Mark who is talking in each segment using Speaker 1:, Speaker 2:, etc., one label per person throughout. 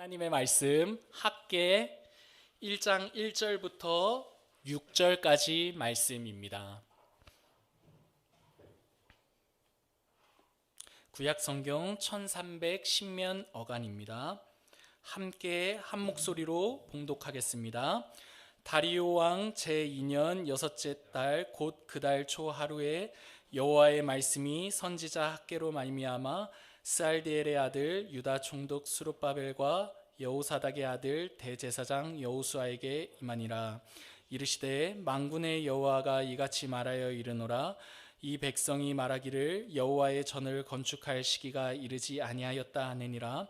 Speaker 1: 하나님의 말씀 학개 1장 1절부터 6절까지 말씀입니다. 구약성경 1310면 어간입니다. 함께 한 목소리로 봉독하겠습니다. 다리오 왕 제2년 여섯째 달 곧 그 달 초 하루에 여호와의 말씀이 선지자 학개로 말미암아 스알디엘의 아들 유다 총독 스룹바벨과 여호사닥의 아들 대제사장 여호수아에게 임하니라. 이르시되 만군의 여호와가 이같이 말하여 이르노라. 이 백성이 말하기를 여호와의 전을 건축할 시기가 이르지 아니하였다 하느니라.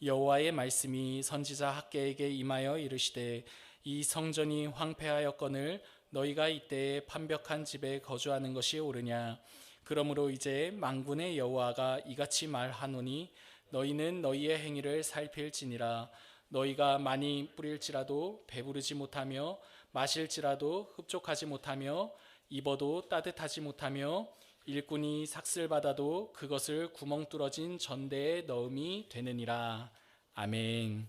Speaker 1: 여호와의 말씀이 선지자 학개에게 임하여 이르시되 이 성전이 황폐하였거늘 너희가 이때에 판벽한 집에 거주하는 것이 옳으냐. 그러므로 이제 만군의 여호와가 이같이 말하노니 너희는 너희의 행위를 살필지니라. 너희가 많이 뿌릴지라도 배부르지 못하며 마실지라도 흡족하지 못하며 입어도 따뜻하지 못하며 일꾼이 삭슬 받아도 그것을 구멍 뚫어진 전대에 넣음이 되느니라. 아멘.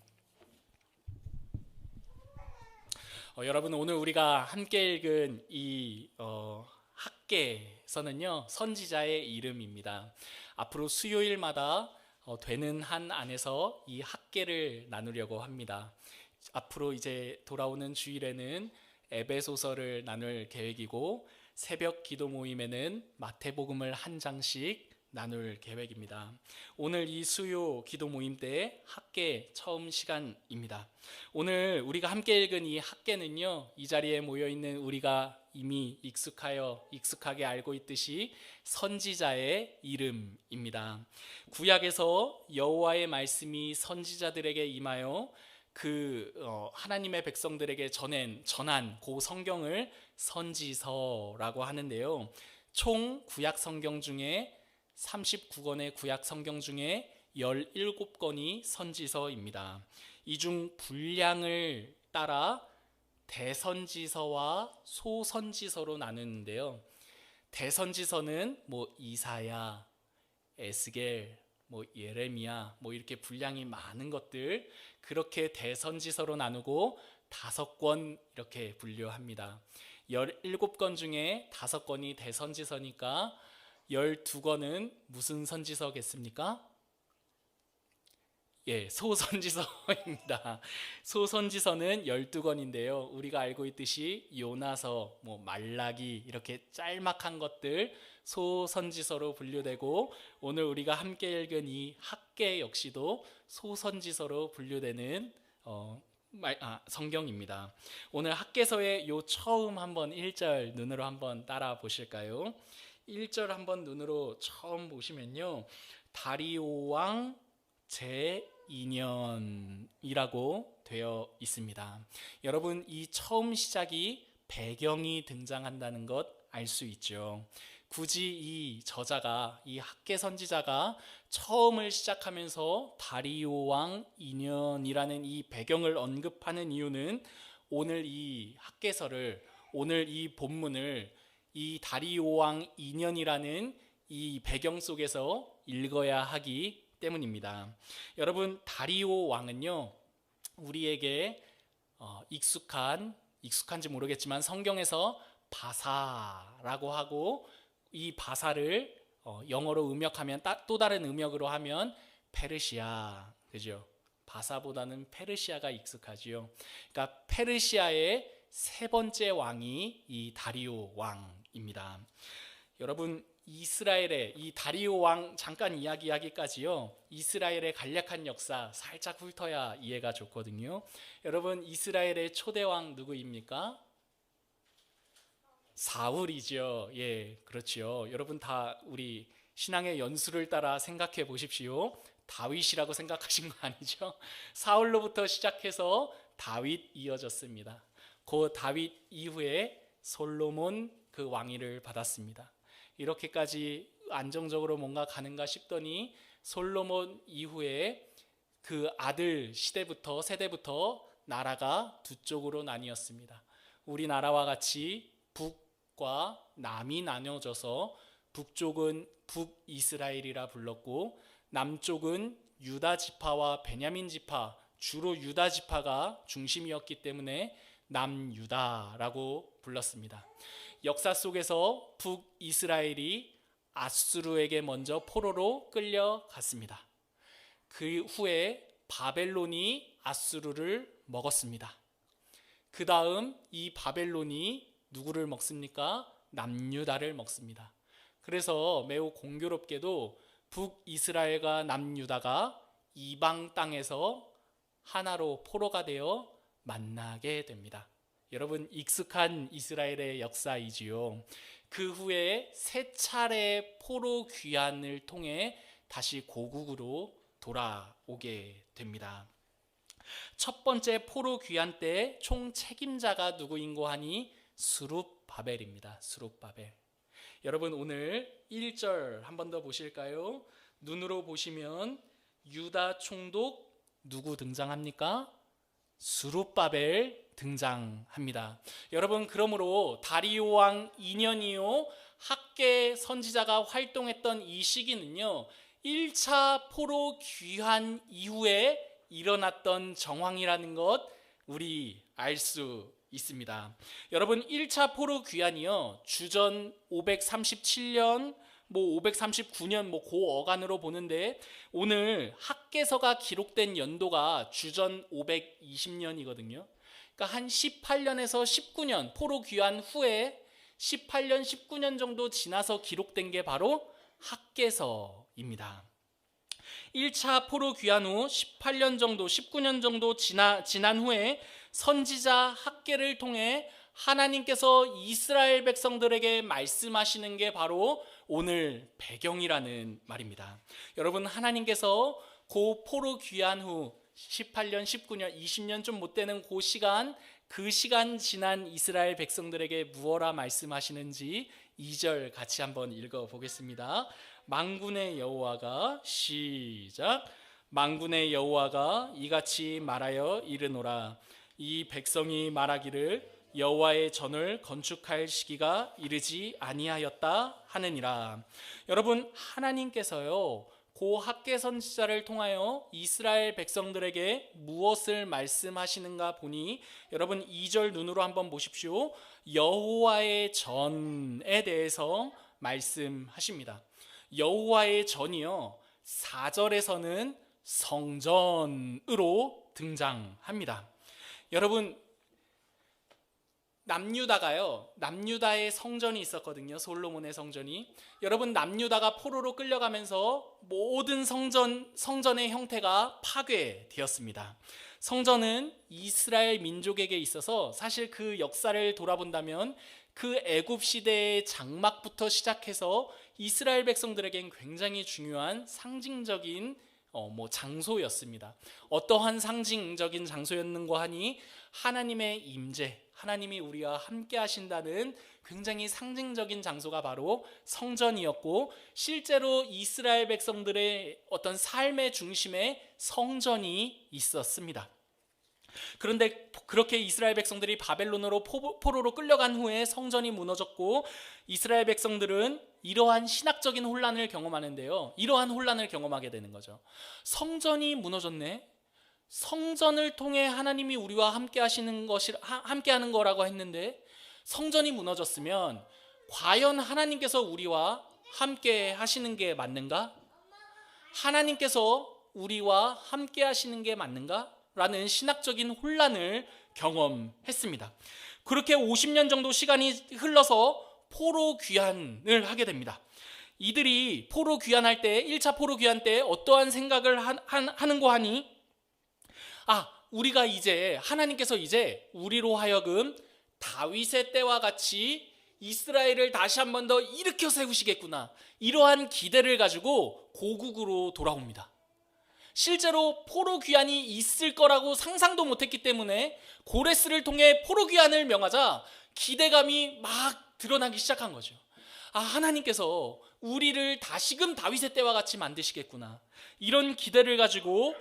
Speaker 1: 여러분, 오늘 우리가 함께 읽은 이 학개서는요 선지자의 이름입니다. 앞으로 수요일마다 되는 한 안에서 이 학개를 나누려고 합니다. 앞으로 이제 돌아오는 주일에는 에베소서를 나눌 계획이고 새벽 기도 모임에는 마태복음을 한 장씩 나눌 계획입니다. 오늘 이 수요 기도 모임 때 학개 처음 시간입니다. 오늘 우리가 함께 읽은 이 학개는요, 이 자리에 모여 있는 우리가 이미 익숙하게 알고 있듯이 선지자의 이름입니다. 구약에서 여호와의 말씀이 선지자들에게 임하여 하나님의 백성들에게 전한 그 성경을 선지서라고 하는데요. 총 구약 성경 중에 39권의 구약 성경 중에 17권이 선지서입니다. 이 중 분량을 따라 대선지서와 소선지서로 나누는데요. 대선지서는 이사야, 에스겔, 예레미야 이렇게 분량이 많은 것들, 그렇게 대선지서로 나누고 5권 이렇게 분류합니다. 17권 중에 5권이 대선지서니까 12권은 무슨 선지서겠습니까? 소선지서입니다. 소선지서는 12권인데요. 우리가 알고 있듯이 요나서, 말라기 이렇게 짤막한 것들 소선지서로 분류되고, 오늘 우리가 함께 읽은 이 학개 역시도 소선지서로 분류되는 성경입니다. 오늘 학개서의 요 처음 한번 1절 눈으로 한번 따라 보실까요? 1절 한번 눈으로 처음 보시면요, 다리오 왕 제2년이라고 되어 있습니다. 여러분, 이 처음 시작이 배경이 등장한다는 것 알 수 있죠. 굳이 이 저자가, 이 학개 선지자가 처음을 시작하면서 다리오 왕 2년이라는 이 배경을 언급하는 이유는 오늘 이 학개서를, 오늘 이 본문을 이 다리오 왕 2년이라는 이 배경 속에서 읽어야 하기 때문입니다. 여러분, 다리오 왕은요, 우리에게 익숙한지 모르겠지만 성경에서 바사라고 하고, 이 바사를 영어로 음역하면 또 다른 음역으로 하면 페르시아, 그죠? 바사보다는 페르시아가 익숙하지요. 그러니까 페르시아의 세 번째 왕이 이 다리오 왕입니다. 여러분, 이스라엘의 이 다리오 왕 잠깐 이야기하기까지요, 이스라엘의 간략한 역사 살짝 훑어야 이해가 좋거든요. 여러분, 이스라엘의 초대 왕 누구입니까? 사울이죠. 그렇죠. 여러분 다 우리 신앙의 연수를 따라 생각해 보십시오. 다윗이라고 생각하신 거 아니죠? 사울로부터 시작해서 다윗 이어졌습니다. 그 다윗 이후에 솔로몬 그 왕위를 받았습니다. 이렇게까지 안정적으로 뭔가 가는가 싶더니 솔로몬 이후에 그 아들 세대부터 나라가 두 쪽으로 나뉘었습니다. 우리나라와 같이 북과 남이 나뉘어져서 북쪽은 북이스라엘이라 불렀고, 남쪽은 유다 지파와 베냐민 지파, 주로 유다 지파가 중심이었기 때문에 남유다라고 불렀습니다. 역사 속에서 북이스라엘이 아수르에게 먼저 포로로 끌려갔습니다. 그 후에 바벨론이 아수르를 먹었습니다. 그 다음 이 바벨론이 누구를 먹습니까? 남유다를 먹습니다. 그래서 매우 공교롭게도 북이스라엘과 남유다가 이방 땅에서 하나로 포로가 되어 만나게 됩니다. 여러분 익숙한 이스라엘의 역사이지요. 그 후에 세 차례 포로 귀환을 통해 다시 고국으로 돌아오게 됩니다. 첫 번째 포로 귀환 때 총 책임자가 누구인고 하니 스룹바벨입니다. 스룹바벨. 여러분 오늘 1절 한 번 더 보실까요? 눈으로 보시면 유다 총독 누구 등장합니까? 스룹바벨 등장합니다. 여러분 그러므로 다리오 왕 2년이요 학계 선지자가 활동했던 이 시기는요 1차 포로 귀환 이후에 일어났던 정황이라는 것 우리 알 수 있습니다. 여러분 1차 포로 귀환이요 주전 537년 539년 고 어간으로 보는데 오늘 학계서가 기록된 연도가 주전 520년이거든요. 그러니까 한 18년에서 19년 포로 귀환 후에 18년 19년 정도 지나서 기록된 게 바로 학계서입니다. 1차 포로 귀환 후 18년 정도 19년 정도 지난 후에 선지자 학계를 통해 하나님께서 이스라엘 백성들에게 말씀하시는 게 바로 오늘 배경이라는 말입니다. 여러분 하나님께서 그 포로 귀환 후 18년, 19년, 20년 좀 못 되는 그 시간 지난 이스라엘 백성들에게 무엇라 말씀하시는지 2절 같이 한번 읽어보겠습니다. 만군의 여호와가 시작. 만군의 여호와가 이같이 말하여 이르노라. 이 백성이 말하기를 여호와의 전을 건축할 시기가 이르지 아니하였다 하느니라. 여러분 하나님께서요 고 학계 선지자를 통하여 이스라엘 백성들에게 무엇을 말씀하시는가 보니 여러분 2절 눈으로 한번 보십시오. 여호와의 전에 대해서 말씀하십니다. 여호와의 전이요 4절에서는 성전으로 등장합니다. 여러분 남유다의 성전이 있었거든요. 솔로몬의 성전이. 여러분 남유다가 포로로 끌려가면서 모든 성전의 형태가 파괴되었습니다. 성전은 이스라엘 민족에게 있어서 사실 그 역사를 돌아본다면 그 애굽 시대의 장막부터 시작해서 이스라엘 백성들에겐 굉장히 중요한 상징적인 장소였습니다. 어떠한 상징적인 장소였는가 하니 하나님의 임재, 하나님이 우리와 함께 하신다는 굉장히 상징적인 장소가 바로 성전이었고 실제로 이스라엘 백성들의 어떤 삶의 중심에 성전이 있었습니다. 그런데 그렇게 이스라엘 백성들이 바벨론으로 포로로 끌려간 후에 성전이 무너졌고 이스라엘 백성들은 이러한 신학적인 혼란을 경험하는데요. 이러한 혼란을 경험하게 되는 거죠. 성전이 무너졌네. 성전을 통해 하나님이 우리와 함께 하시는 것이 함께 하는 거라고 했는데 성전이 무너졌으면 과연 하나님께서 우리와 함께 하시는 게 맞는가? 하나님께서 우리와 함께 하시는 게 맞는가? 라는 신학적인 혼란을 경험했습니다. 그렇게 50년 정도 시간이 흘러서 포로 귀환을 하게 됩니다. 이들이 포로 귀환할 때 1차 포로 귀환 때 어떠한 생각을 하는고 하니 우리가 이제 하나님께서 이제 우리로 하여금 다윗의 때와 같이 이스라엘을 다시 한 번 더 일으켜 세우시겠구나. 이러한 기대를 가지고 고국으로 돌아옵니다. 실제로 포로 귀환이 있을 거라고 상상도 못했기 때문에 고레스를 통해 포로 귀환을 명하자 기대감이 막 드러나기 시작한 거죠. 하나님께서 우리를 다시금 다윗의 때와 같이 만드시겠구나. 이런 기대를 가지고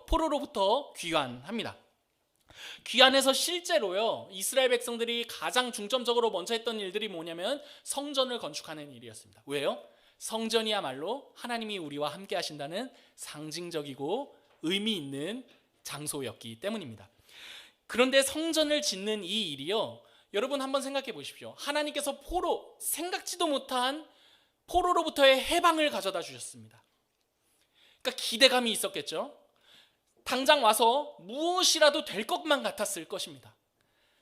Speaker 1: 포로로부터 귀환합니다. 귀환해서 실제로요 이스라엘 백성들이 가장 중점적으로 먼저 했던 일들이 뭐냐면 성전을 건축하는 일이었습니다. 왜요? 성전이야말로 하나님이 우리와 함께 하신다는 상징적이고 의미 있는 장소였기 때문입니다. 그런데 성전을 짓는 이 일이요, 여러분 한번 생각해 보십시오. 하나님께서 생각지도 못한 포로로부터의 해방을 가져다 주셨습니다. 그러니까 기대감이 있었겠죠. 당장 와서 무엇이라도 될 것만 같았을 것입니다.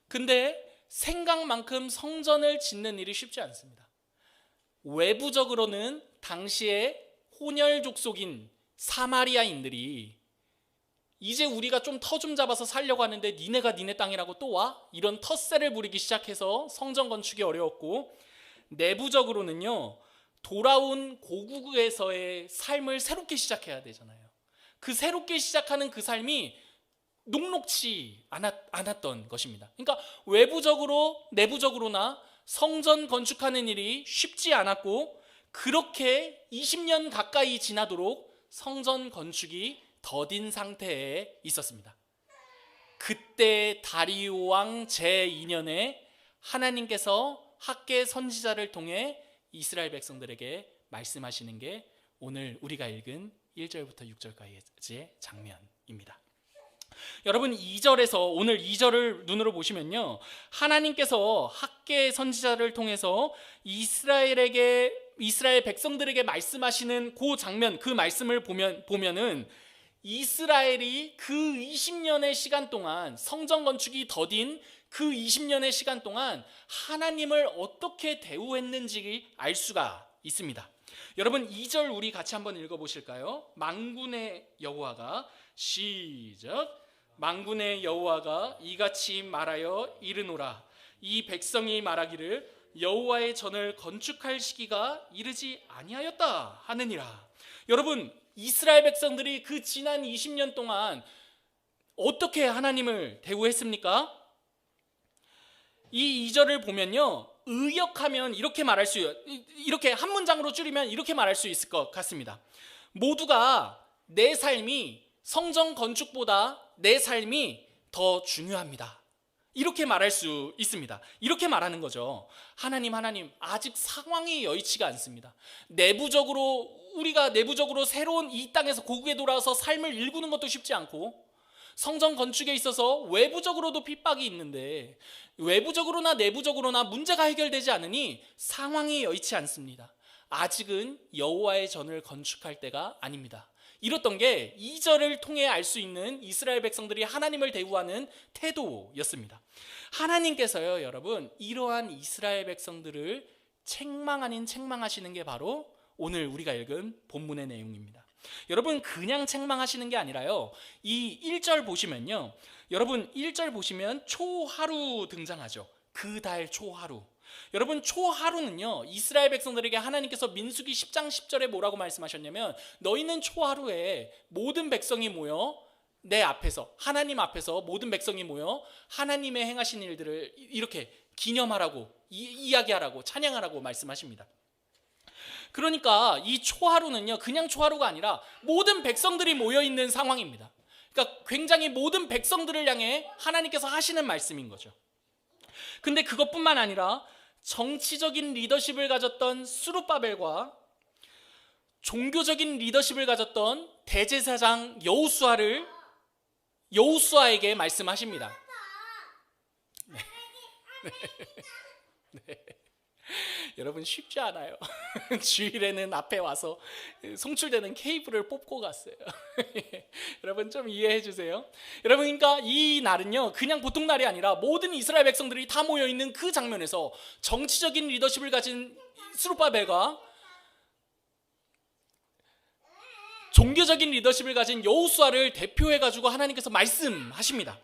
Speaker 1: 근데 생각만큼 성전을 짓는 일이 쉽지 않습니다. 외부적으로는 당시에 혼혈 족속인 사마리아인들이 이제 우리가 좀 터 좀 잡아서 살려고 하는데 니네가 니네 땅이라고 또 와? 이런 텃세를 부리기 시작해서 성전 건축이 어려웠고, 내부적으로는요, 돌아온 고국에서의 삶을 새롭게 시작해야 되잖아요. 그 새롭게 시작하는 그 삶이 녹록지 않았던 것입니다. 그러니까 외부적으로 내부적으로나 성전 건축하는 일이 쉽지 않았고, 그렇게 20년 가까이 지나도록 성전 건축이 더딘 상태에 있었습니다. 그때 다리오 왕 제2년에 하나님께서 학개 선지자를 통해 이스라엘 백성들에게 말씀하시는 게 오늘 우리가 읽은 1절부터 6절까지의 장면입니다. 여러분, 2절에서 오늘 2절을 눈으로 보시면요, 하나님께서 학개 선지자를 통해서 이스라엘 백성들에게 말씀하시는 그 장면, 그 말씀을 보면은 이스라엘이 그 20년의 시간 동안, 성전 건축이 더딘 그 20년의 시간 동안 하나님을 어떻게 대우했는지 알 수가 있습니다. 여러분, 2절 우리 같이 한번 읽어보실까요? 만군의 여호와가, 시작. 만군의 여호와가 이같이 말하여 이르노라. 이 백성이 말하기를 여호와의 전을 건축할 시기가 이르지 아니하였다 하느니라. 여러분, 이스라엘 백성들이 그 지난 20년 동안 어떻게 하나님을 대우했습니까? 이 2절을 보면요, 의역하면 이렇게 한 문장으로 줄이면 이렇게 말할 수 있을 것 같습니다. 모두가 내 삶이 성전 건축보다 내 삶이 더 중요합니다. 이렇게 말할 수 있습니다. 이렇게 말하는 거죠. 하나님, 아직 상황이 여의치가 않습니다. 우리가 내부적으로 새로운 이 땅에서 고국에 돌아와서 삶을 일구는 것도 쉽지 않고, 성전 건축에 있어서 외부적으로도 핍박이 있는데 외부적으로나 내부적으로나 문제가 해결되지 않으니 상황이 여의치 않습니다. 아직은 여호와의 전을 건축할 때가 아닙니다. 이렇던 게 2절을 통해 알 수 있는 이스라엘 백성들이 하나님을 대우하는 태도였습니다. 하나님께서요, 여러분, 이러한 이스라엘 백성들을 책망 아닌 책망하시는 게 바로 오늘 우리가 읽은 본문의 내용입니다. 여러분, 그냥 책망하시는 게 아니라요, 이 1절 보시면요, 여러분 1절 보시면 초하루 등장하죠. 그 달 초하루. 여러분, 초하루는요, 이스라엘 백성들에게 하나님께서 민수기 10장 10절에 뭐라고 말씀하셨냐면, 너희는 초하루에 모든 백성이 모여 내 앞에서, 하나님 앞에서 모든 백성이 모여 하나님의 행하신 일들을 이렇게 기념하라고, 이야기하라고, 찬양하라고 말씀하십니다. 그러니까 이 초하루는요, 그냥 초하루가 아니라 모든 백성들이 모여있는 상황입니다. 그러니까 굉장히 모든 백성들을 향해 하나님께서 하시는 말씀인 거죠. 근데 그것뿐만 아니라 정치적인 리더십을 가졌던 스룹바벨과 종교적인 리더십을 가졌던 대제사장 여호수아에게 말씀하십니다. 네. 여러분, 쉽지 않아요. 주일에는 앞에 와서 송출되는 케이블을 뽑고 갔어요. 여러분 좀 이해해 주세요. 여러분, 그러니까 이 날은요, 그냥 보통 날이 아니라 모든 이스라엘 백성들이 다 모여 있는 그 장면에서 정치적인 리더십을 가진 스룹바벨과 종교적인 리더십을 가진 여호수아를 대표해 가지고 하나님께서 말씀하십니다.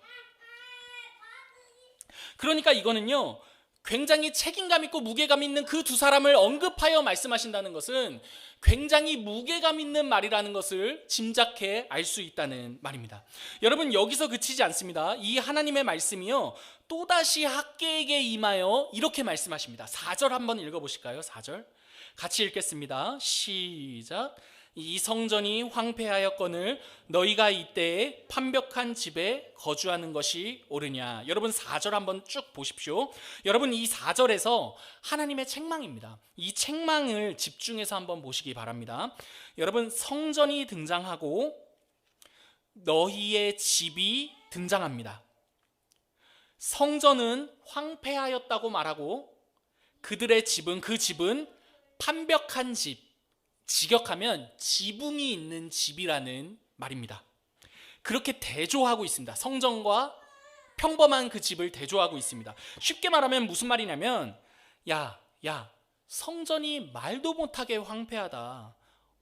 Speaker 1: 그러니까 이거는요, 굉장히 책임감 있고 무게감 있는 그 두 사람을 언급하여 말씀하신다는 것은 굉장히 무게감 있는 말이라는 것을 짐작해 알 수 있다는 말입니다. 여러분, 여기서 그치지 않습니다. 이 하나님의 말씀이요, 또다시 학개에게 임하여 이렇게 말씀하십니다. 4절 한번 읽어보실까요? 4절 같이 읽겠습니다. 시작. 이 성전이 황폐하였거늘 너희가 이때에 판벽한 집에 거주하는 것이 옳으냐. 여러분 4절 한번 쭉 보십시오. 여러분 이 4절에서 하나님의 책망입니다. 이 책망을 집중해서 한번 보시기 바랍니다. 여러분 성전이 등장하고 너희의 집이 등장합니다. 성전은 황폐하였다고 말하고 그들의 집은 그 집은 판벽한 집, 직역하면 지붕이 있는 집이라는 말입니다. 그렇게 대조하고 있습니다. 성전과 평범한 그 집을 대조하고 있습니다. 쉽게 말하면 무슨 말이냐면 야 성전이 말도 못하게 황폐하다.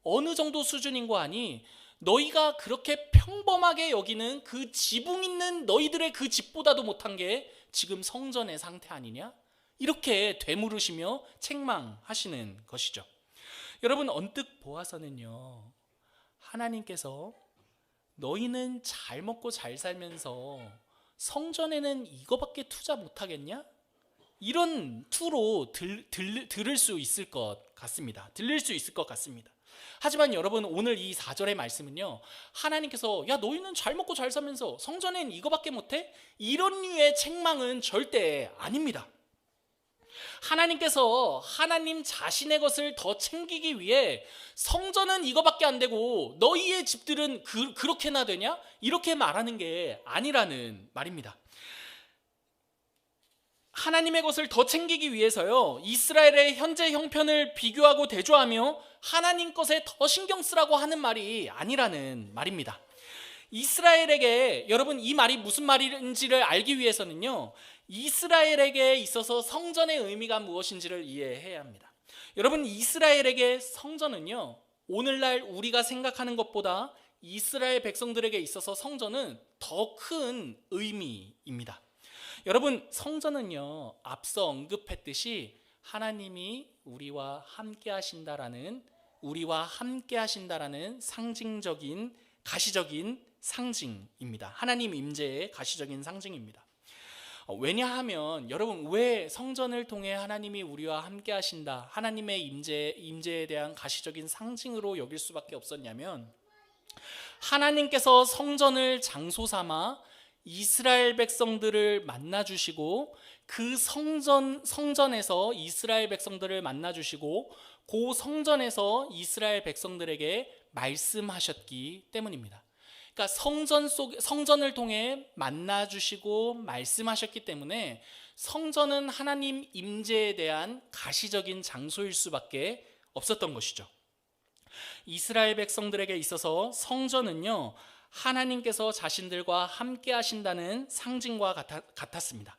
Speaker 1: 어느 정도 수준인 거 아니? 너희가 그렇게 평범하게 여기는 그 지붕 있는 너희들의 그 집보다도 못한 게 지금 성전의 상태 아니냐? 이렇게 되물으시며 책망하시는 것이죠. 여러분 언뜻 보아서는요, 하나님께서 너희는 잘 먹고 잘 살면서 성전에는 이거밖에 투자 못하겠냐? 이런 투로 들을 수 있을 것 같습니다. 들릴 수 있을 것 같습니다. 하지만 여러분 오늘 이 4절의 말씀은요, 하나님께서 야 너희는 잘 먹고 잘 살면서 성전엔 이거밖에 못해? 이런 류의 책망은 절대 아닙니다. 하나님께서 하나님 자신의 것을 더 챙기기 위해 성전은 이거밖에 안 되고 너희의 집들은 그렇게나 되냐? 이렇게 말하는 게 아니라는 말입니다. 하나님의 것을 더 챙기기 위해서요, 이스라엘의 현재 형편을 비교하고 대조하며 하나님 것에 더 신경 쓰라고 하는 말이 아니라는 말입니다. 이스라엘에게, 여러분 이 말이 무슨 말인지를 알기 위해서는요, 이스라엘에게 있어서 성전의 의미가 무엇인지를 이해해야 합니다. 여러분 이스라엘에게 성전은요, 오늘날 우리가 생각하는 것보다 이스라엘 백성들에게 있어서 성전은 더 큰 의미입니다. 여러분 성전은요, 앞서 언급했듯이 하나님이 우리와 함께 하신다라는 상징적인 가시적인 상징입니다. 하나님 임재의 가시적인 상징입니다. 왜냐하면 여러분 왜 성전을 통해 하나님이 우리와 함께 하신다, 하나님의 임재에 대한 가시적인 상징으로 여길 수밖에 없었냐면, 하나님께서 성전을 장소 삼아 이스라엘 백성들을 만나 주시고 그 성전에서 이스라엘 백성들을 만나 주시고 그 성전에서 이스라엘 백성들에게 말씀하셨기 때문입니다. 그러니까 성전을 통해 만나 주시고 말씀하셨기 때문에 성전은 하나님 임재에 대한 가시적인 장소일 수밖에 없었던 것이죠. 이스라엘 백성들에게 있어서 성전은요, 하나님께서 자신들과 함께 하신다는 상징과 같았습니다.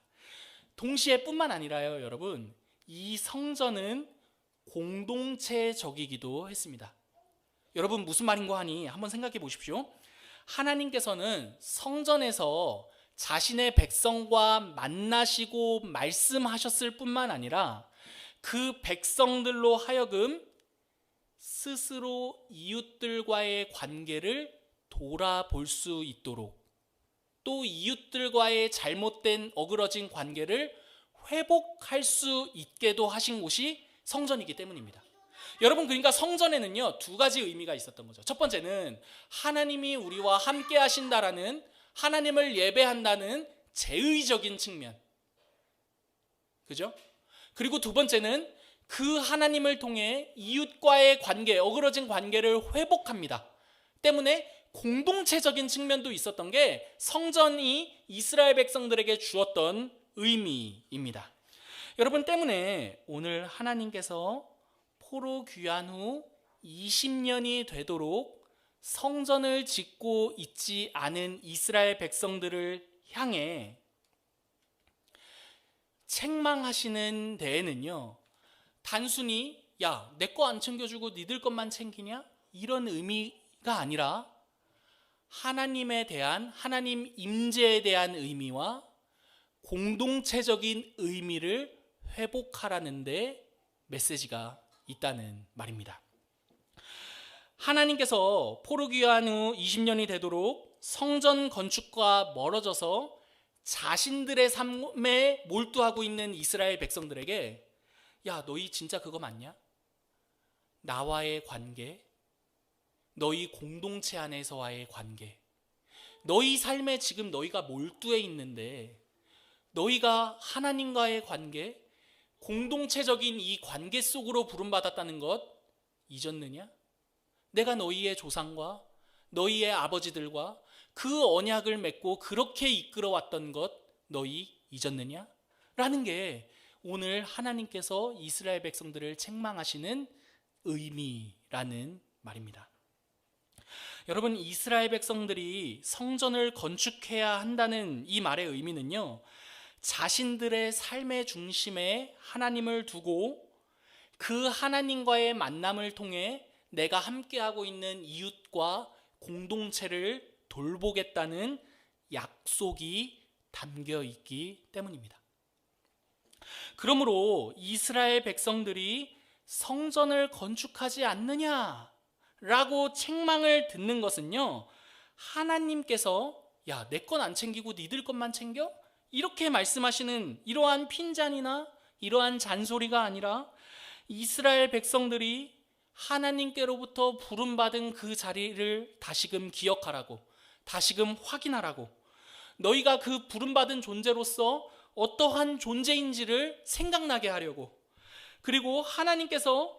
Speaker 1: 동시에 뿐만 아니라요, 여러분 이 성전은 공동체적이기도 했습니다. 여러분 무슨 말인고 하니 한번 생각해 보십시오. 하나님께서는 성전에서 자신의 백성과 만나시고 말씀하셨을 뿐만 아니라 그 백성들로 하여금 스스로 이웃들과의 관계를 돌아볼 수 있도록, 또 이웃들과의 잘못된 어그러진 관계를 회복할 수 있게도 하신 곳이 성전이기 때문입니다. 여러분 그러니까 성전에는요, 두 가지 의미가 있었던 거죠. 첫 번째는 하나님이 우리와 함께 하신다라는, 하나님을 예배한다는 제의적인 측면, 그죠? 그리고 두 번째는 그 하나님을 통해 이웃과의 관계, 어그러진 관계를 회복합니다. 때문에 공동체적인 측면도 있었던 게 성전이 이스라엘 백성들에게 주었던 의미입니다. 여러분 때문에 오늘 하나님께서 포로 귀환 후 20년이 되도록 성전을 짓고 있지 않은 이스라엘 백성들을 향해 책망하시는 데에는요, 단순히 야, 내 거 안 챙겨주고 니들 것만 챙기냐? 이런 의미가 아니라 하나님에 대한, 하나님 임재에 대한 의미와 공동체적인 의미를 회복하라는 데 메시지가 있다는 말입니다. 하나님께서 포로 귀환 후 20년이 되도록 성전 건축과 멀어져서 자신들의 삶에 몰두하고 있는 이스라엘 백성들에게 야, 너희 진짜 그거 맞냐? 나와의 관계, 너희 공동체 안에서와의 관계, 너희 삶에 지금 너희가 몰두해 있는데 너희가 하나님과의 관계, 공동체적인 이 관계 속으로 부름받았다는 것 잊었느냐? 내가 너희의 조상과 너희의 아버지들과 그 언약을 맺고 그렇게 이끌어왔던 것 너희 잊었느냐? 라는 게 오늘 하나님께서 이스라엘 백성들을 책망하시는 의미라는 말입니다. 여러분, 이스라엘 백성들이 성전을 건축해야 한다는 이 말의 의미는요, 자신들의 삶의 중심에 하나님을 두고 그 하나님과의 만남을 통해 내가 함께하고 있는 이웃과 공동체를 돌보겠다는 약속이 담겨 있기 때문입니다. 그러므로 이스라엘 백성들이 성전을 건축하지 않느냐라고 책망을 듣는 것은요, 하나님께서 야, 내 건 안 챙기고 니들 것만 챙겨? 이렇게 말씀하시는 이러한 핀잔이나 이러한 잔소리가 아니라 이스라엘 백성들이 하나님께로부터 부름받은 그 자리를 다시금 기억하라고, 다시금 확인하라고, 너희가 그 부름받은 존재로서 어떠한 존재인지를 생각나게 하려고, 그리고 하나님께서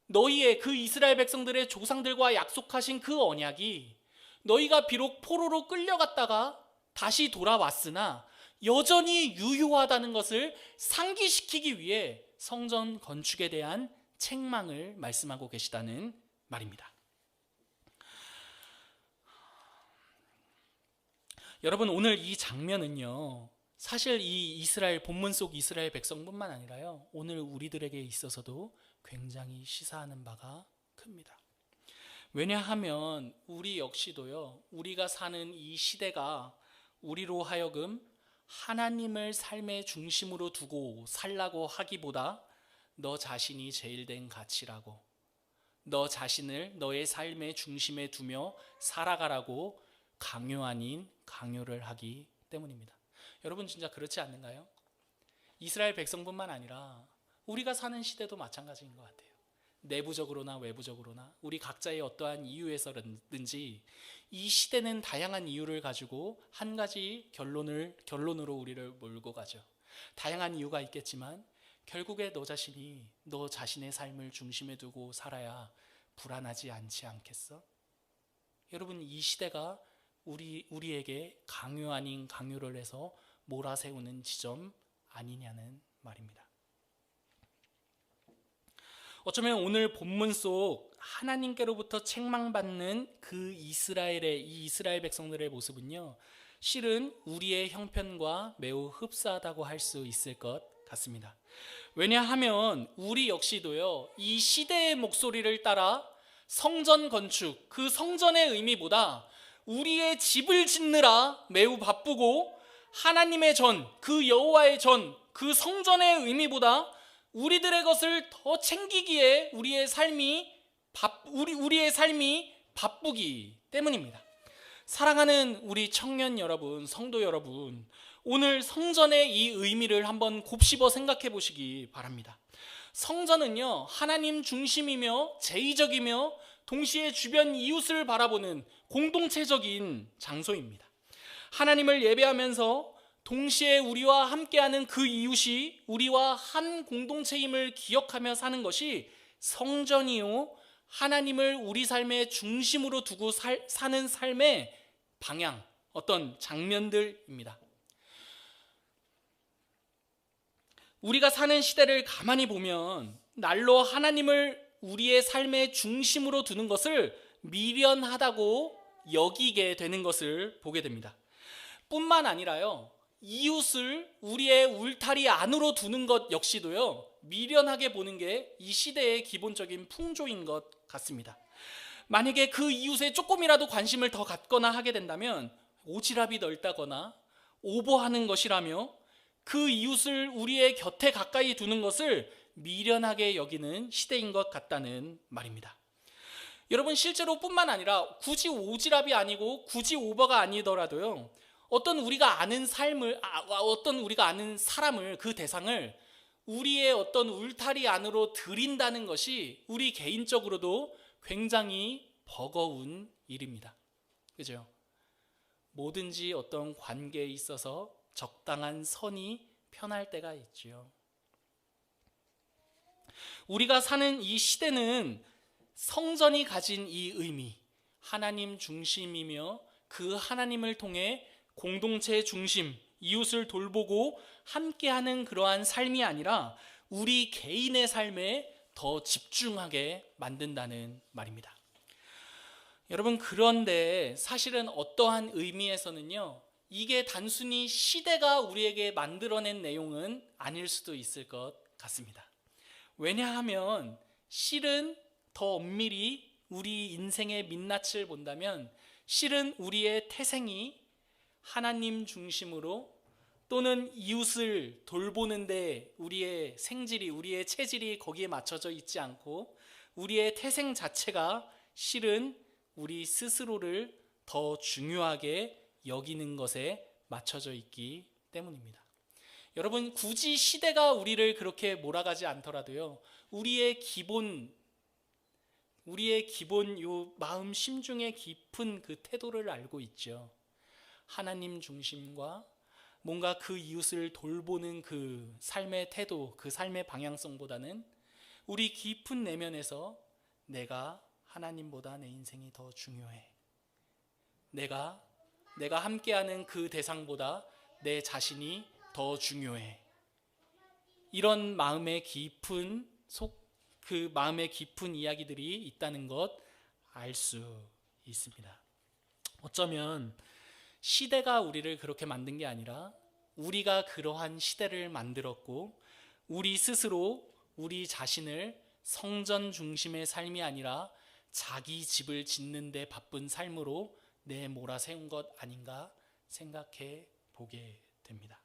Speaker 1: 너희의 그 이스라엘 백성들의 조상들과 약속하신 그 언약이 너희가 비록 포로로 끌려갔다가 다시 돌아왔으나 여전히 유효하다는 것을 상기시키기 위해 성전 건축에 대한 책망을 말씀하고 계시다는 말입니다. 여러분, 오늘 이 장면은요, 사실 이 이스라엘 본문 속 이스라엘 백성뿐만 아니라요, 오늘 우리들에게 있어서도 굉장히 시사하는 바가 큽니다. 왜냐하면 우리 역시도요, 우리가 사는 이 시대가 우리로 하여금 하나님을 삶의 중심으로 두고 살라고 하기보다 너 자신이 제일 된 가치라고, 너 자신을 너의 삶의 중심에 두며 살아가라고 강요 아닌 강요를 하기 때문입니다. 여러분, 진짜 그렇지 않는가요? 이스라엘 백성뿐만 아니라 우리가 사는 시대도 마찬가지인 것 같아요. 내부적으로나 외부적으로나 우리 각자의 어떠한 이유에서든지 이 시대는 다양한 이유를 가지고 한 가지 결론으로 우리를 몰고 가죠. 다양한 이유가 있겠지만 결국에 너 자신이 너 자신의 삶을 중심에 두고 살아야 불안하지 않지 않겠어? 여러분, 이 시대가 우리에게 강요 아닌 강요를 해서 몰아세우는 지점 아니냐는 말입니다. 어쩌면 오늘 본문 속 하나님께로부터 책망받는 그 이 이스라엘 백성들의 모습은요, 실은 우리의 형편과 매우 흡사하다고 할 수 있을 것 같습니다. 왜냐하면 우리 역시도요, 이 시대의 목소리를 따라 성전 건축, 그 성전의 의미보다 우리의 집을 짓느라 매우 바쁘고 하나님의 전, 그 여호와의 전, 그 성전의 의미보다 우리들의 것을 더 챙기기에 우리의 삶이 바쁘기 때문입니다. 사랑하는 우리 청년 여러분, 성도 여러분, 오늘 성전의 이 의미를 한번 곱씹어 생각해 보시기 바랍니다. 성전은요, 하나님 중심이며 제의적이며 동시에 주변 이웃을 바라보는 공동체적인 장소입니다. 하나님을 예배하면서 동시에 우리와 함께하는 그 이웃이 우리와 한 공동체임을 기억하며 사는 것이 성전이요, 하나님을 우리 삶의 중심으로 두고 사는 삶의 방향, 어떤 장면들입니다. 우리가 사는 시대를 가만히 보면 날로 하나님을 우리의 삶의 중심으로 두는 것을 미련하다고 여기게 되는 것을 보게 됩니다. 뿐만 아니라요, 이웃을 우리의 울타리 안으로 두는 것 역시도요, 미련하게 보는 게 이 시대의 기본적인 풍조인 것 같습니다. 만약에 그 이웃에 조금이라도 관심을 더 갖거나 하게 된다면 오지랖이 넓다거나 오버하는 것이라며 그 이웃을 우리의 곁에 가까이 두는 것을 미련하게 여기는 시대인 것 같다는 말입니다. 여러분, 실제로 뿐만 아니라 굳이 오지랖이 아니고 굳이 오버가 아니더라도요, 어떤 우리가 아는 사람을, 그 대상을 우리의 어떤 울타리 안으로 들인다는 것이 우리 개인적으로도 굉장히 버거운 일입니다. 그죠? 뭐든지 어떤 관계에 있어서 적당한 선이 편할 때가 있지요. 우리가 사는 이 시대는 성전이 가진 이 의미, 하나님 중심이며 그 하나님을 통해 공동체 중심, 이웃을 돌보고 함께하는 그러한 삶이 아니라 우리 개인의 삶에 더 집중하게 만든다는 말입니다. 여러분, 그런데 사실은 어떠한 의미에서는요, 이게 단순히 시대가 우리에게 만들어낸 내용은 아닐 수도 있을 것 같습니다. 왜냐하면 실은 더 엄밀히 우리 인생의 민낯을 본다면 실은 우리의 태생이 하나님 중심으로 또는 이웃을 돌보는데 우리의 생질이, 우리의 체질이 거기에 맞춰져 있지 않고 우리의 태생 자체가 실은 우리 스스로를 더 중요하게 여기는 것에 맞춰져 있기 때문입니다. 여러분, 굳이 시대가 우리를 그렇게 몰아가지 않더라도요, 우리의 기본 요 마음 심중의 깊은 그 태도를 알고 있죠. 하나님 중심과 뭔가 그 이웃을 돌보는 그 삶의 태도, 그 삶의 방향성보다는 우리 깊은 내면에서 내가 하나님보다 내 인생이 더 중요해. 내가 함께하는 그 대상보다 내 자신이 더 중요해. 이런 마음의 깊은 그 마음의 깊은 이야기들이 있다는 것 알 수 있습니다. 어쩌면 시대가 우리를 그렇게 만든 게 아니라 우리가 그러한 시대를 만들었고 우리 스스로 우리 자신을 성전 중심의 삶이 아니라 자기 집을 짓는 데 바쁜 삶으로 내몰아세운 것 아닌가 생각해 보게 됩니다.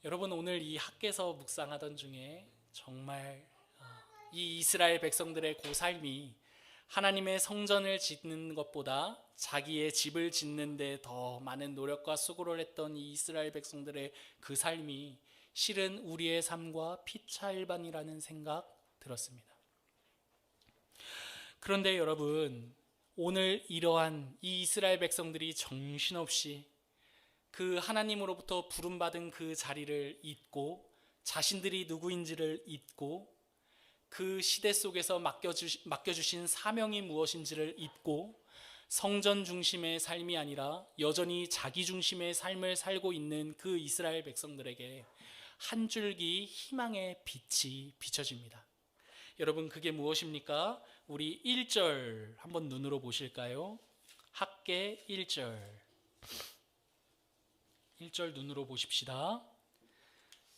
Speaker 1: 여러분, 오늘 이 학개서 묵상하던 중에 정말 이 이스라엘 백성들의 그 삶이 하나님의 성전을 짓는 것보다 자기의 집을 짓는 데 더 많은 노력과 수고를 했던 이 이스라엘 백성들의 그 삶이 실은 우리의 삶과 피차일반이라는 생각 들었습니다. 그런데 여러분, 오늘 이러한 이 이스라엘 백성들이 정신없이 그 하나님으로부터 부름받은 그 자리를 잊고 자신들이 누구인지를 잊고 그 시대 속에서 맡겨주신 사명이 무엇인지를 잊고 성전 중심의 삶이 아니라 여전히 자기 중심의 삶을 살고 있는 그 이스라엘 백성들에게 한 줄기 희망의 빛이 비춰집니다. 여러분, 그게 무엇입니까? 우리 1절 한번 눈으로 보실까요? 학개 1절. 1절 눈으로 보십시다.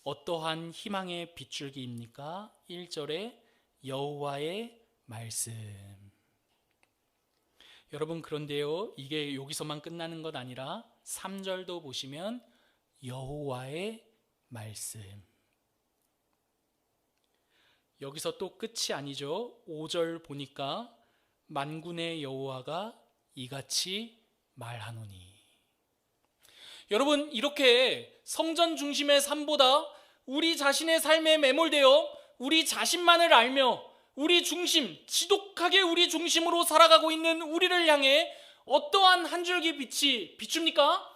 Speaker 1: 어떠한 희망의 빗줄기입니까? 1절에 여호와의 말씀. 여러분, 그런데요, 이게 여기서만 끝나는 것 아니라 3절도 보시면 여호와의 말씀. 여기서 또 끝이 아니죠. 5절 보니까 만군의 여호와가 이같이 말하노니. 여러분, 이렇게 성전 중심의 삶보다 우리 자신의 삶에 매몰되어 우리 자신만을 알며 우리 중심, 지독하게 우리 중심으로 살아가고 있는 우리를 향해 어떠한 한 줄기 빛이 비춥니까?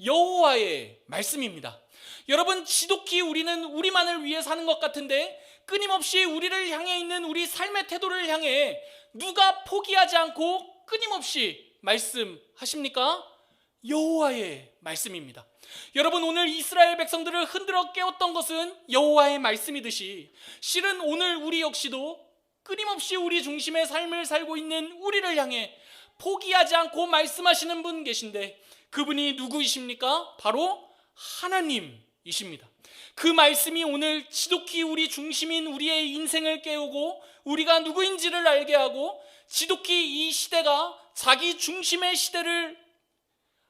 Speaker 1: 여호와의 말씀입니다. 여러분, 지독히 우리는 우리만을 위해 사는 것 같은데 끊임없이 우리를 향해 있는 우리 삶의 태도를 향해 누가 포기하지 않고 끊임없이 말씀하십니까? 여호와의 말씀입니다. 여러분, 오늘 이스라엘 백성들을 흔들어 깨웠던 것은 여호와의 말씀이듯이 실은 오늘 우리 역시도 끊임없이 우리 중심의 삶을 살고 있는 우리를 향해 포기하지 않고 말씀하시는 분 계신데 그분이 누구이십니까? 바로 하나님이십니다. 그 말씀이 오늘 지독히 우리 중심인 우리의 인생을 깨우고 우리가 누구인지를 알게 하고 지독히 이 시대가 자기 중심의 시대를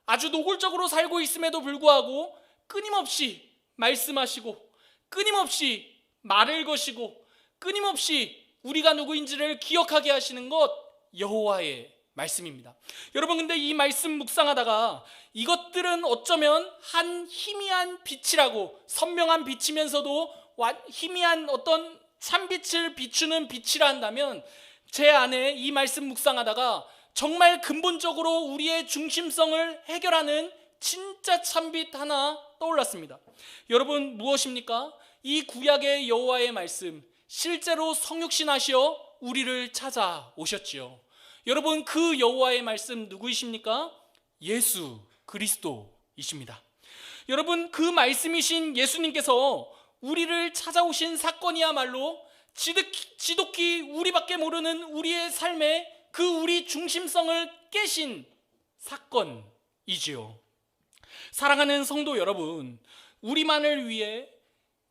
Speaker 1: 아주 노골적으로 살고 있음에도 불구하고 끊임없이 말씀하시고 끊임없이 말을 거시고 끊임없이 우리가 누구인지를 기억하게 하시는 것, 여호와의 말씀입니다. 여러분, 근데 이 말씀 묵상하다가 이것들은 어쩌면 한 희미한 빛이라고, 선명한 빛이면서도 희미한 어떤 찬빛을 비추는 빛이라 한다면 제 안에 이 말씀 묵상하다가 정말 근본적으로 우리의 중심성을 해결하는 진짜 참빛 하나 떠올랐습니다. 여러분, 무엇입니까? 이 구약의 여호와의 말씀, 실제로 성육신 하시어 우리를 찾아오셨지요. 여러분, 그 여호와의 말씀 누구이십니까? 예수 그리스도이십니다. 여러분, 그 말씀이신 예수님께서 우리를 찾아오신 사건이야말로 지독히 우리밖에 모르는 우리의 삶의 그 우리 중심성을 깨신 사건이지요. 사랑하는 성도 여러분, 우리만을 위해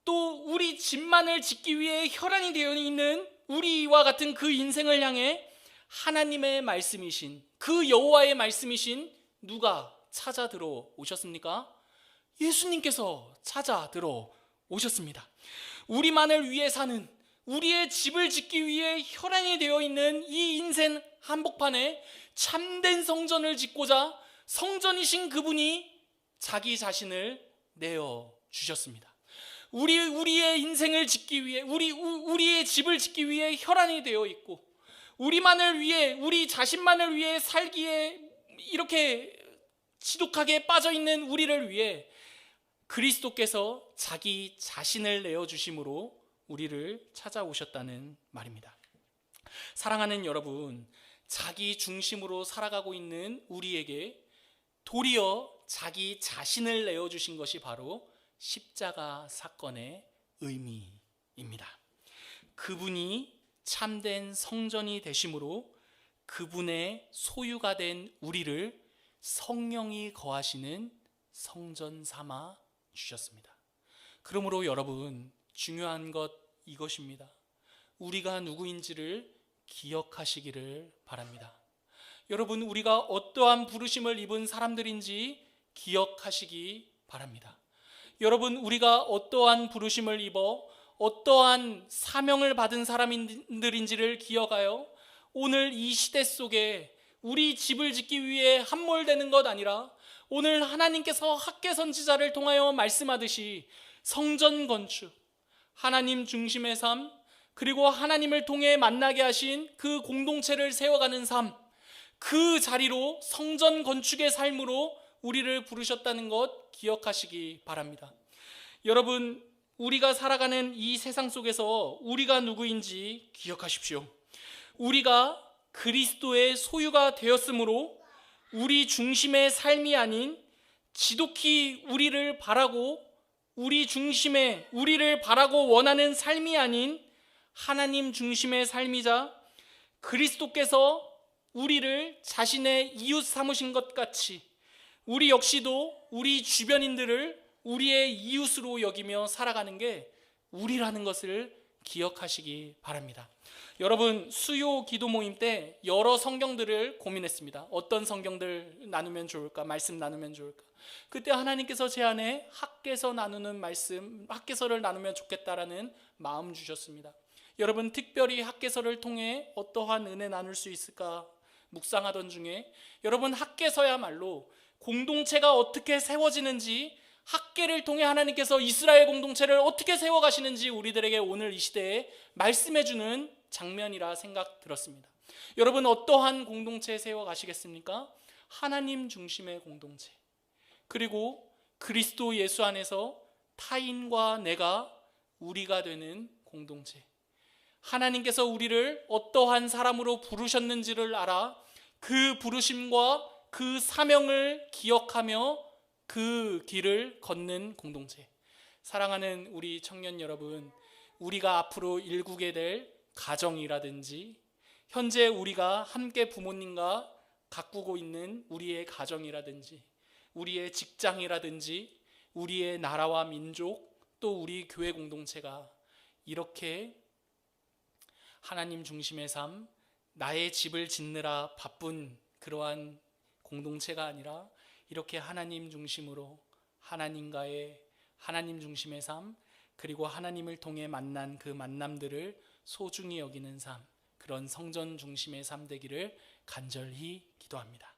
Speaker 1: 또 우리 집만을 짓기 위해 혈안이 되어 있는 우리와 같은 그 인생을 향해 하나님의 말씀이신 그 여호와의 말씀이신 누가 찾아 들어오셨습니까? 예수님께서 찾아 들어오셨습니다. 우리만을 위해 사는, 우리의 집을 짓기 위해 혈안이 되어 있는 이 인생 한복판에 참된 성전을 짓고자 성전이신 그분이 자기 자신을 내어 주셨습니다. 우리의 인생을 짓기 위해, 우리의 집을 짓기 위해 혈안이 되어 있고, 우리만을 위해, 우리 자신만을 위해 살기에 이렇게 지독하게 빠져 있는 우리를 위해 그리스도께서 자기 자신을 내어 주심으로 우리를 찾아오셨다는 말입니다. 사랑하는 여러분, 자기 중심으로 살아가고 있는 우리에게 도리어 자기 자신을 내어 주신 것이 바로 십자가 사건의 의미입니다. 그분이 참된 성전이 되심으로 그분의 소유가 된 우리를 성령이 거하시는 성전 삼아 주셨습니다. 그러므로 여러분, 중요한 것 이것입니다. 우리가 누구인지를 기억하시기를 바랍니다. 여러분, 우리가 어떠한 부르심을 입은 사람들인지 기억하시기 바랍니다. 여러분, 우리가 어떠한 부르심을 입어 어떠한 사명을 받은 사람들인지를 기억하여 오늘 이 시대 속에 우리 집을 짓기 위해 함몰되는 것 아니라 오늘 하나님께서 학개 선지자를 통하여 말씀하듯이 성전 건축, 하나님 중심의 삶, 그리고 하나님을 통해 만나게 하신 그 공동체를 세워가는 삶, 그 자리로 성전 건축의 삶으로 우리를 부르셨다는 것 기억하시기 바랍니다. 여러분, 우리가 살아가는 이 세상 속에서 우리가 누구인지 기억하십시오. 우리가 그리스도의 소유가 되었으므로 우리 중심의 삶이 아닌 지독히 우리를 바라고 우리 중심의 우리를 바라고 원하는 삶이 아닌 하나님 중심의 삶이자 그리스도께서 우리를 자신의 이웃 삼으신 것 같이 우리 역시도 우리 주변인들을 우리의 이웃으로 여기며 살아가는 게 우리라는 것을 기억하시기 바랍니다. 여러분, 수요 기도 모임 때 여러 성경들을 고민했습니다. 어떤 성경들 나누면 좋을까? 말씀 나누면 좋을까? 그때 하나님께서 제 안에 학개서 나누는 말씀, 학개서를 나누면 좋겠다라는 마음 주셨습니다. 여러분, 특별히 학개서를 통해 어떠한 은혜 나눌 수 있을까 묵상하던 중에 여러분, 학개서야말로 공동체가 어떻게 세워지는지, 학개를 통해 하나님께서 이스라엘 공동체를 어떻게 세워가시는지 우리들에게 오늘 이 시대에 말씀해주는 장면이라 생각 들었습니다. 여러분, 어떠한 공동체 세워가시겠습니까? 하나님 중심의 공동체, 그리고 그리스도 예수 안에서 타인과 내가 우리가 되는 공동체, 하나님께서 우리를 어떠한 사람으로 부르셨는지를 알아 그 부르심과 그 사명을 기억하며 그 길을 걷는 공동체. 사랑하는 우리 청년 여러분, 우리가 앞으로 일구게 될 가정이라든지 현재 우리가 함께 부모님과 가꾸고 있는 우리의 가정이라든지 우리의 직장이라든지 우리의 나라와 민족 또 우리 교회 공동체가 이렇게 하나님 중심의 삶, 나의 집을 짓느라 바쁜 그러한 공동체가 아니라 이렇게 하나님 중심으로 하나님과의 하나님 중심의 삶, 그리고 하나님을 통해 만난 그 만남들을 소중히 여기는 삶, 그런 성전 중심의 삶 되기를 간절히 기도합니다.